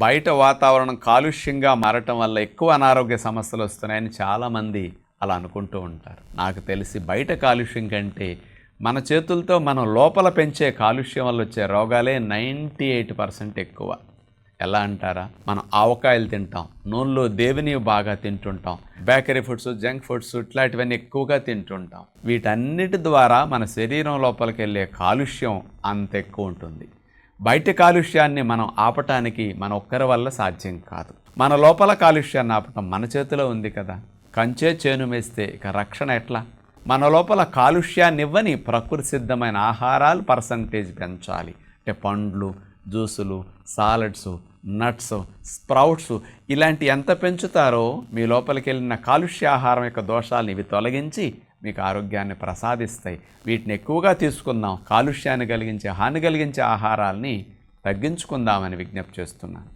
బయట వాతావరణం కాలుష్యంగా మారటం వల్ల ఎక్కువ అనారోగ్య సమస్యలు వస్తున్నాయని చాలామంది అలా అనుకుంటూ ఉంటారు. నాకు తెలిసి బయట కాలుష్యం కంటే మన చేతులతో మనం లోపల పెంచే కాలుష్యం వల్ల వచ్చే రోగాలే 98% ఎక్కువ. ఎలా అంటారా? మనం ఆవకాయలు తింటాం, నూనెలో దేవిని బాగా తింటుంటాం, బేకరీ ఫుడ్స్, జంక్ ఫుడ్స్ ఇట్లాంటివన్నీ ఎక్కువగా తింటుంటాం. వీటన్నిటి ద్వారా మన శరీరం లోపలికి వెళ్ళే కాలుష్యం అంత ఎక్కువ ఉంటుంది. బయట కాలుష్యాన్ని మనం ఆపటానికి మన ఒక్కరి వల్ల సాధ్యం కాదు. మన లోపల కాలుష్యాన్ని ఆపటం మన చేతిలో ఉంది కదా. కంచే చేను మేస్తే ఇక రక్షణ ఎట్లా? మన లోపల కాలుష్యాన్ని ఇవ్వని ప్రకృతి సిద్ధమైన ఆహారాలు పర్సంటేజ్ పెంచాలి. అంటే పండ్లు, జ్యూసులు, సాలడ్స్, నట్స్, స్ప్రౌట్స్ ఇలాంటి ఎంత పెంచుతారో మీ లోపలికి వెళ్ళిన కాలుష్య ఆహారం యొక్క దోషాలను ఇవి తొలగించి మీకు ఆరోగ్యాన్ని ప్రసాదిస్తాయి. వీటిని ఎక్కువగా తీసుకుందాం. కాలుష్యాన్ని కలిగించే, హాని కలిగించే ఆహారాల్ని తగ్గించుకుందామని విజ్ఞప్తి చేస్తున్నాను.